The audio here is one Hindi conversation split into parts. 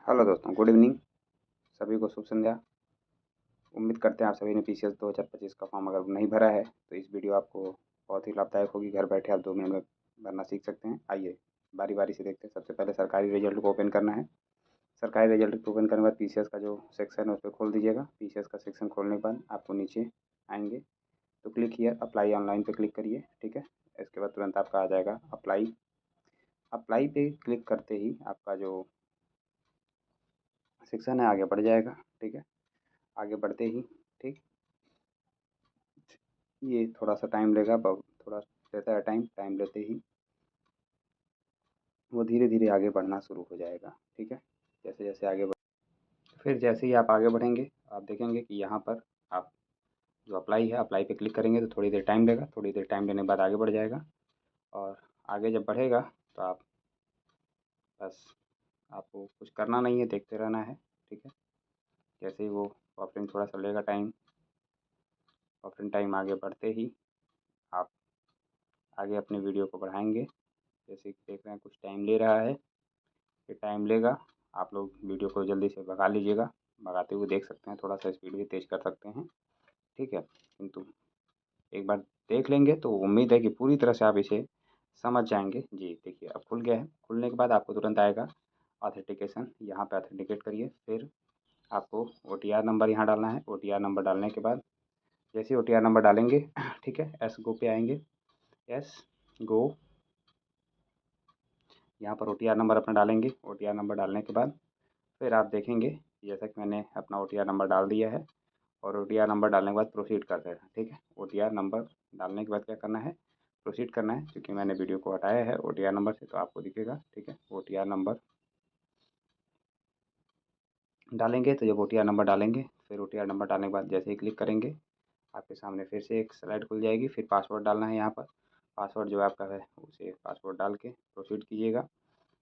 हेलो दोस्तों, गुड इवनिंग। सभी को शुभ संध्या। उम्मीद करते हैं आप सभी ने पीसीएस 2025 का फॉर्म अगर नहीं भरा है तो इस वीडियो आपको बहुत ही लाभदायक होगी। घर बैठे आप 2 मिनट में भरना सीख सकते हैं। आइए बारी बारी से देखते हैं। सबसे पहले सरकारी रिजल्ट को ओपन करना है। सरकारी रिजल्ट को ओपन करने के बाद पीसीएस का जो सेक्शन है उस पर खोल दीजिएगा। पीसीएस का सेक्शन खोलने के बाद आपको नीचे आएंगे तो क्लिक हियर अप्लाई ऑनलाइन पे क्लिक करिए। ठीक है, इसके बाद तुरंत आपका आ जाएगा अप्लाई। अप्लाई पे क्लिक करते ही आपका जो सेक्शन है आगे बढ़ जाएगा। ठीक है, आगे बढ़ते ही ठीक ये थोड़ा सा टाइम लेगा, थोड़ा लेता है टाइम लेते ही वो धीरे धीरे आगे बढ़ना शुरू हो जाएगा। ठीक है, जैसे जैसे आगे बढ़ फिर जैसे ही आप आगे बढ़ेंगे आप देखेंगे कि यहाँ पर आप जो अप्लाई है अप्लाई पे क्लिक करेंगे तो थोड़ी देर टाइम लेगा। थोड़ी देर टाइम लेने के बाद आगे बढ़ जाएगा और आगे जब बढ़ेगा तो आप बस आपको कुछ करना नहीं है, देखते रहना है। ठीक है, जैसे ही वो ऑफरिंग थोड़ा सा लेगा टाइम, ऑफरिंग टाइम आगे बढ़ते ही आप आगे अपने वीडियो को बढ़ाएंगे। जैसे कि देख रहे हैं कुछ टाइम ले रहा है, ये टाइम लेगा। आप लोग वीडियो को जल्दी से भगा लीजिएगा। भगाते हुए देख सकते हैं, थोड़ा सा स्पीड भी तेज़ कर सकते हैं। ठीक है, किंतु एक बार देख लेंगे तो उम्मीद है कि पूरी तरह से आप इसे समझ जाएंगे। जी देखिए अब खुल गया है। खुलने के बाद आपको तुरंत आएगा ऑथेंटिकेशन। यहाँ पे ऑथेंटिकेट करिए। फिर आपको OTR नंबर यहाँ डालना है। OTR नंबर डालने के बाद जैसे ही OTR नंबर डालेंगे ठीक है, एस गो पे आएंगे। एस गो, यहाँ पर OTR नंबर अपना डालेंगे। OTR नंबर डालने के बाद फिर आप देखेंगे जैसा कि मैंने अपना OTR नंबर डाल दिया है और OTR नंबर डालने के बाद प्रोसीड कर देना। ठीक है, OTR नंबर डालने के बाद क्या करना है, प्रोसीड करना है। क्योंकि मैंने वीडियो को हटाया है OTR नंबर से तो आपको दिखेगा। ठीक है, OTR नंबर डालेंगे तो जब OTR नंबर डालेंगे फिर OTR नंबर डालने के बाद जैसे ही क्लिक करेंगे आपके सामने फिर से एक स्लाइड खुल जाएगी। फिर पासवर्ड डालना है। यहाँ पर पासवर्ड जो आपका है उसे पासवर्ड डाल के प्रोसीड कीजिएगा।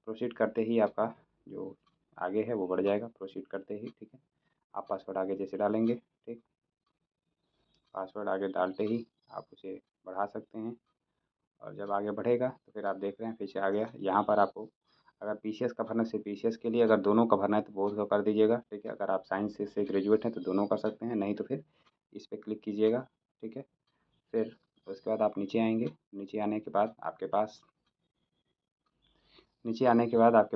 प्रोसीड करते ही आपका जो आगे है वो बढ़ जाएगा प्रोसीड करते ही। ठीक है, आप पासवर्ड आगे जैसे डालेंगे, ठीक, पासवर्ड आगे डालते ही आप उसे बढ़ा सकते हैं। और जब आगे बढ़ेगा तो फिर आप देख रहे हैं पीछे आ गया। यहाँ पर आपको अगर पीसीएस का भरना सिर्फ पीसीएस के लिए, अगर दोनों का भरना है तो बोथ का कर दीजिएगा। ठीक है, अगर आप साइंस से ग्रेजुएट हैं तो दोनों कर सकते हैं, नहीं तो फिर इस पर क्लिक कीजिएगा। ठीक है, फिर उसके बाद आप नीचे आएंगे। नीचे आने के बाद आपके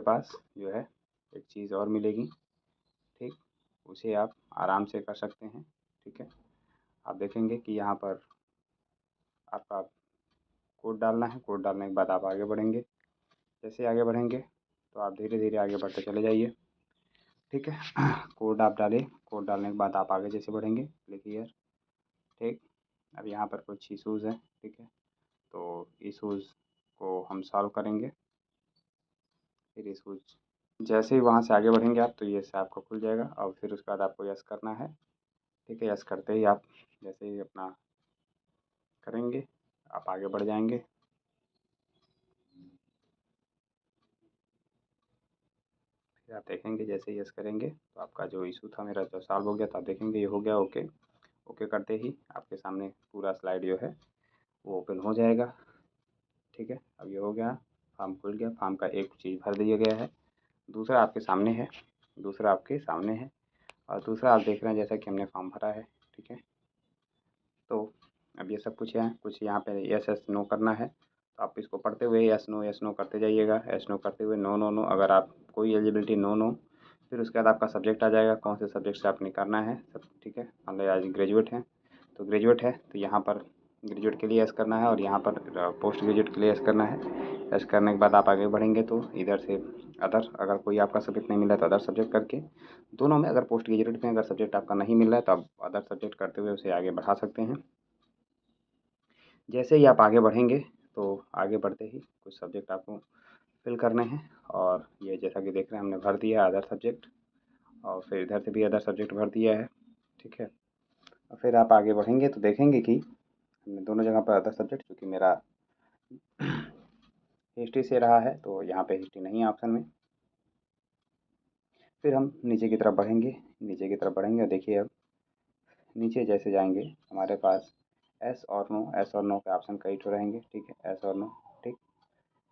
पास जो है एक चीज़ और मिलेगी। ठीक, उसे आप आराम से कर सकते हैं। ठीक है, आप देखेंगे कि यहाँ पर आपका कोड डालना है। कोड डालने के बाद आप आगे बढ़ेंगे। जैसे आगे बढ़ेंगे तो आप धीरे धीरे आगे बढ़ते चले जाइए। ठीक है, कोड आप डालें। कोड डालने के बाद आप आगे जैसे बढ़ेंगे क्लिक हियर। ठीक, अब यहाँ पर कुछ इशूज़ हैं। ठीक है, तो इशूज़ को हम सॉल्व करेंगे। फिर इशूज़ जैसे ही वहाँ से आगे बढ़ेंगे आप तो ये से आपको खुल जाएगा और फिर उसके बाद आपको यस करना है। ठीक है, यस करते ही आप जैसे ही अपना करेंगे आप आगे बढ़ जाएंगे। फिर आप देखेंगे जैसे ही यस करेंगे तो आपका जो इशू था मेरा जो सॉल्व हो गया। तो आप देखेंगे ये हो गया ओके। ओके करते ही आपके सामने पूरा स्लाइड जो है वो ओपन हो जाएगा। ठीक है, अब ये हो गया, फॉर्म खुल गया। फॉर्म का एक चीज़ भर दिया गया है, दूसरा आपके सामने है। और दूसरा आप देख रहे हैं जैसा कि हमने फॉर्म भरा है। ठीक है, तो अब ये सब कुछ है, कुछ यहाँ पे यस यस नो करना है। तो आप इसको पढ़ते हुए यस नो करते जाइएगा। यस नो करते हुए नो नो नो, अगर आप कोई एलिजिबिलिटी नो नो। फिर उसके बाद आपका सब्जेक्ट आ जाएगा, कौन से सब्जेक्ट से आपने करना है सब। ठीक है, मान लो आज ग्रेजुएट हैं तो ग्रेजुएट है तो यहाँ पर ग्रेजुएट के लिए यस करना है और यहाँ पर पोस्ट ग्रेजुएट के लिए यस करना है। यस करने के बाद आप आगे बढ़ेंगे तो इधर से अदर, अगर कोई आपका सब्जेक्ट नहीं मिला तो अदर सब्जेक्ट करके, दोनों में अगर पोस्ट ग्रेजुएट में अगर सब्जेक्ट आपका नहीं मिल रहा है तो आप अदर सब्जेक्ट करते हुए उसे आगे बढ़ा सकते हैं। जैसे ही आप आगे बढ़ेंगे तो आगे बढ़ते ही कुछ सब्जेक्ट आपको फिल करने हैं। और ये जैसा कि देख रहे हैं हमने भर दिया अदर सब्जेक्ट और फिर इधर से भी अदर सब्जेक्ट भर दिया है। ठीक है, और फिर आप आगे बढ़ेंगे तो देखेंगे कि हमने दोनों जगह पर अदर सब्जेक्ट, क्योंकि मेरा हिस्ट्री से रहा है तो यहाँ पे हिस्ट्री नहीं है ऑप्शन में। फिर हम नीचे की तरफ बढ़ेंगे। और देखिए अब नीचे जैसे जाएंगे हमारे पास एस और नो के ऑप्शन कई ठो रहेंगे। ठीक है, एस और नो। ठीक,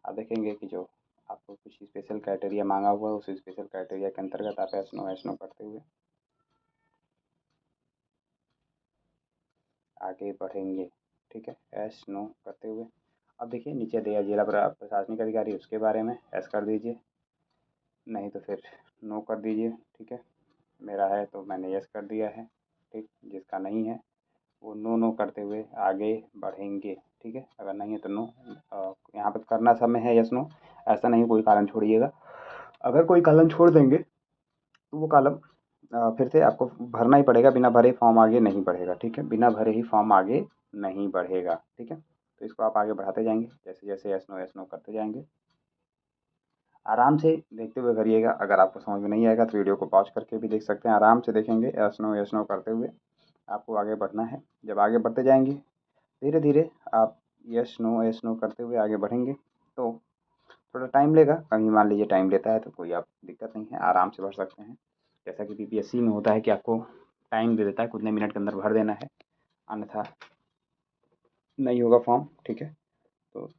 आप देखेंगे कि जो आपको कुछ स्पेशल क्राइटेरिया मांगा हुआ है, उस स्पेशल क्राइटेरिया के अंतर्गत आप एस नो करते हुए आगे बढ़ेंगे। ठीक है, एस नो करते हुए अब देखिए नीचे दिया जिला प्रशासनिक अधिकारी, उसके बारे में एस कर दीजिए, नहीं तो फिर नो कर दीजिए। ठीक है, मेरा है तो मैंने यस कर दिया है। ठीक, जिसका नहीं है वो नो नो करते हुए आगे बढ़ेंगे। ठीक है, अगर नहीं है तो नो। यहाँ पर करना समय है यस नो, ऐसा नहीं कोई कारण छोड़िएगा। अगर कोई कॉलम छोड़ देंगे तो वो कॉलम फिर से आपको भरना ही पड़ेगा, बिना भरे फॉर्म आगे नहीं बढ़ेगा। ठीक है, बिना भरे ही फॉर्म आगे नहीं बढ़ेगा। ठीक है, तो इसको आप आगे बढ़ाते जाएंगे, जैसे जैसे एस नो करते जाएंगे। आराम से देखते हुए करिएगा, अगर आपको समझ में नहीं आएगा तो वीडियो को पॉज करके भी देख सकते हैं। आराम से देखेंगे, एस नो करते हुए आपको आगे बढ़ना है। जब आगे बढ़ते जाएंगे धीरे धीरे आप एस नो करते हुए आगे बढ़ेंगे तो थोड़ा टाइम लेगा, कहीं मान लीजिए टाइम लेता है तो कोई आप दिक्कत नहीं है, आराम से भर सकते हैं। जैसा कि पीपीएससी में होता है कि आपको टाइम दे देता है, कितने मिनट के अंदर भर देना है, अन्यथा नहीं होगा फॉर्म। ठीक है, तो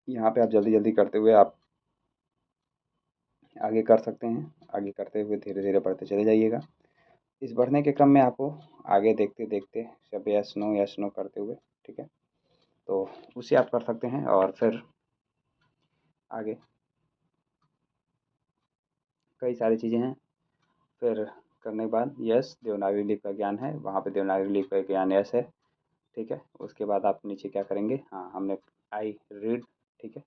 यहाँ पे आप जल्दी जल्दी करते हुए आप आगे कर सकते हैं। आगे करते हुए धीरे धीरे बढ़ते चले जाइएगा। इस बढ़ने के क्रम में आपको आगे देखते देखते सब यस नो करते हुए, ठीक है, तो उसे आप कर सकते हैं। और फिर आगे कई सारी चीज़ें हैं। फिर करने के बाद यस देवनागरी लिपि का ज्ञान है, वहाँ पे देवनागरी लिपि का ज्ञान यस है। ठीक है, उसके बाद आप नीचे क्या करेंगे, हाँ हमने आई रीड, ठीक है,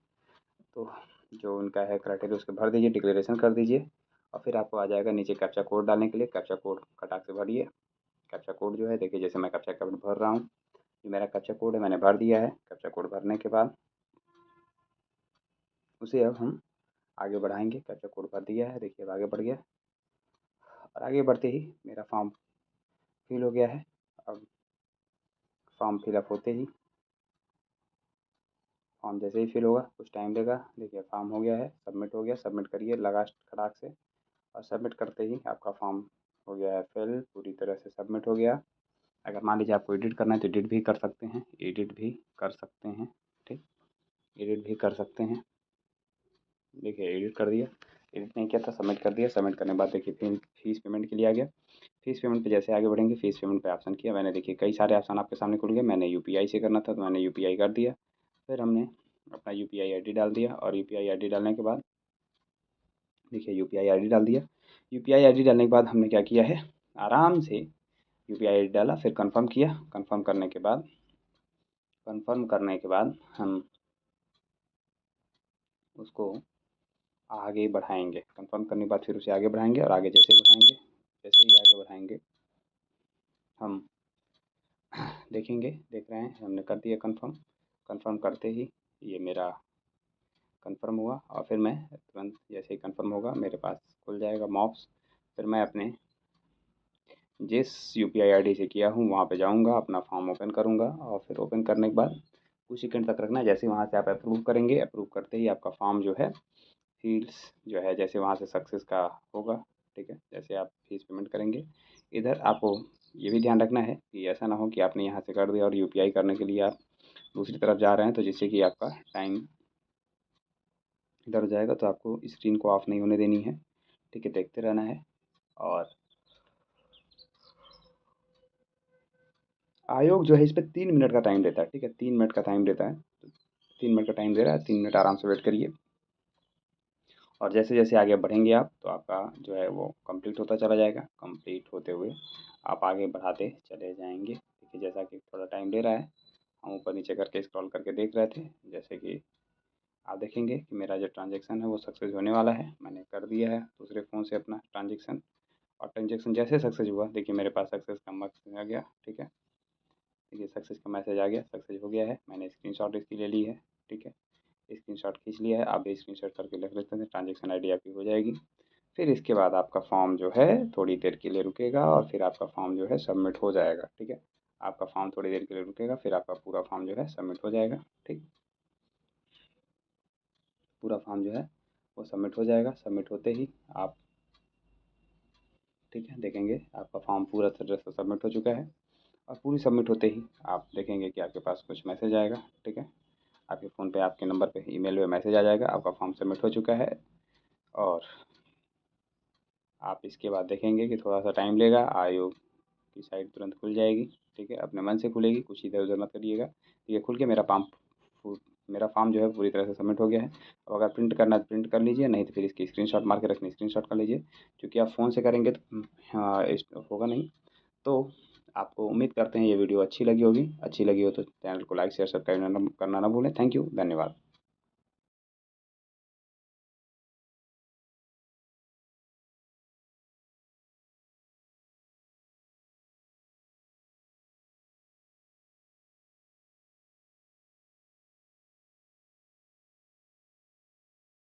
तो जो उनका है क्राइटेरिया उसके भर दीजिए, डिक्लेरेशन कर दीजिए। और फिर आपको आ जाएगा नीचे कैप्चा कोड डालने के लिए, कैप्चा कोड कटाक से भरिए। कैप्चा कोड जो है देखिए, जैसे मैं कैप्चा कोड भर रहा हूँ, ये मेरा कैप्चा कोड है, मैंने भर दिया है। कैप्चा कोड भरने के बाद उसे अब हम आगे बढ़ाएंगे। कैप्चा कोड भर दिया है, देखिए अब आगे बढ़ गया। और आगे बढ़ते ही मेरा फॉर्म फिल हो गया है। अब फॉर्म फिलअप होते ही, फॉर्म जैसे ही फिल होगा कुछ टाइम लेगा, देखिए फॉर्म हो गया है, सबमिट हो गया। सबमिट करिए लगा खड़ाक से, और सबमिट करते ही आपका फॉर्म हो गया है फिल, पूरी तरह से सबमिट हो गया। अगर मान लीजिए आपको एडिट करना है तो एडिट भी कर सकते हैं, एडिट भी कर सकते हैं। ठीक, एडिट भी कर सकते हैं। देखिए एडिट कर दिया, एडिट नहीं किया था, सबमिट कर दिया। सबमिट करने के बाद देखिए फिर फीस पेमेंट के लिए आ गया। फीस पेमेंट पे जैसे आगे बढ़ेंगे, फीस पेमेंट पे ऑप्शन किया मैंने, देखिए कई सारे ऑप्शन आपके सामने खुल गए। मैंने यूपीआई से करना था तो मैंने यूपीआई कर दिया। फिर हमने अपना यूपीआई आईडी डाल दिया, और यूपीआई आईडी डालने के बाद देखिए यूपीआई आईडी डाल दिया। यूपीआई आईडी डालने के बाद हमने क्या किया है, आराम से यूपीआई आईडी डाला, फिर कंफर्म किया। कंफर्म करने के बाद हम उसको आगे बढ़ाएंगे। कंफर्म करने के बाद फिर उसे आगे बढ़ाएंगे, और आगे जैसे बढ़ाएंगे, जैसे ही आगे बढ़ाएंगे हम देखेंगे, देख रहे हैं हमने कर दिया कंफर्म। कंफर्म करते ही ये मेरा कंफर्म हुआ, और फिर मैं तुरंत जैसे ही कंफर्म होगा मेरे पास खुल जाएगा मॉप्स। फिर मैं अपने जिस यूपीआई आईडी से किया हूँ वहाँ पे जाऊँगा, अपना फॉर्म ओपन करूँगा, और फिर ओपन करने के बाद कुछ सेकंड तक रखना है। जैसे वहाँ से आप अप्रूव करेंगे, अप्रूव करते ही आपका फॉर्म जो है फील्ड्स जो है जैसे वहाँ से सक्सेस का होगा। ठीक है, जैसे आप फीस पेमेंट करेंगे, इधर आपको ये भी ध्यान रखना है कि ऐसा ना हो कि आपने यहाँ से कर दिया और यूपीआई करने के लिए आप दूसरी तरफ जा रहे हैं, तो जिससे कि आपका टाइम इधर हो जाएगा। तो आपको स्क्रीन को ऑफ नहीं होने देनी है। ठीक है, देखते रहना है। और आयोग जो है इस पर 3 मिनट का टाइम देता है। ठीक है, 3 मिनट का टाइम देता है, 3 मिनट का टाइम दे रहा है, 3 मिनट आराम से वेट करिए। और जैसे जैसे आगे बढ़ेंगे आप, तो आपका जो है वो कंप्लीट होता चला जाएगा। कंप्लीट होते हुए आप आगे बढ़ाते चले जाएंगे। देखिए जैसा कि थोड़ा टाइम ले रहा है, हम ऊपर नीचे करके स्क्रॉल करके देख रहे थे। जैसे कि आप देखेंगे कि मेरा जो ट्रांजेक्शन है वो सक्सेस होने वाला है, मैंने कर दिया है दूसरे फ़ोन से अपना ट्रांजेक्शन। और ट्रांजेक्शन जैसे सक्सेस हुआ, देखिए मेरे पास सक्सेस का मैसेज आ गया। ठीक है, देखिए सक्सेस का मैसेज आ गया, सक्सेस हो गया है। मैंने स्क्रीनशॉट इसकी ले ली है। ठीक है, स्क्रीनशॉट खींच लिया है। आप भी स्क्रीनशॉट करके रख लेते हैं, ट्रांजेक्शन आईडी आपकी हो जाएगी। फिर इसके बाद आपका फॉर्म जो है थोड़ी देर के लिए रुकेगा, और फिर आपका फॉर्म जो है सबमिट हो जाएगा। ठीक है, आपका फॉर्म थोड़ी देर के लिए रुकेगा, फिर आपका पूरा फॉर्म जो है सबमिट हो जाएगा। ठीक, पूरा फॉर्म जो है वो सबमिट हो जाएगा। सबमिट होते ही आप, ठीक है, देखेंगे आपका फॉर्म पूरा तरह से सबमिट हो चुका है। और पूरी सबमिट होते ही आप देखेंगे कि आपके पास कुछ मैसेज आएगा। ठीक है, आपके फ़ोन पे आपके नंबर पे ईमेल पे मैसेज आ जाएगा, आपका फॉर्म सबमिट हो चुका है। और आप इसके बाद देखेंगे कि थोड़ा सा टाइम लेगा, आयोग की साइट तुरंत खुल जाएगी। ठीक है, अपने मन से खुलेगी, कुछ इधर उधर मत करिएगा। ठीक है, खुल के मेरा फॉर्म जो है पूरी तरह से सबमिट हो गया है। अब अगर प्रिंट करना है तो प्रिंट कर लीजिए, नहीं तो फिर इसकी स्क्रीनशॉट मार के रखनी, स्क्रीनशॉट कर लीजिए। क्योंकि आप फ़ोन से करेंगे तो हाँ होगा नहीं। तो आपको उम्मीद करते हैं ये वीडियो अच्छी लगी होगी। अच्छी लगी हो तो चैनल को लाइक शेयर सब्सक्राइब करना ना भूलें। थैंक यू, धन्यवाद।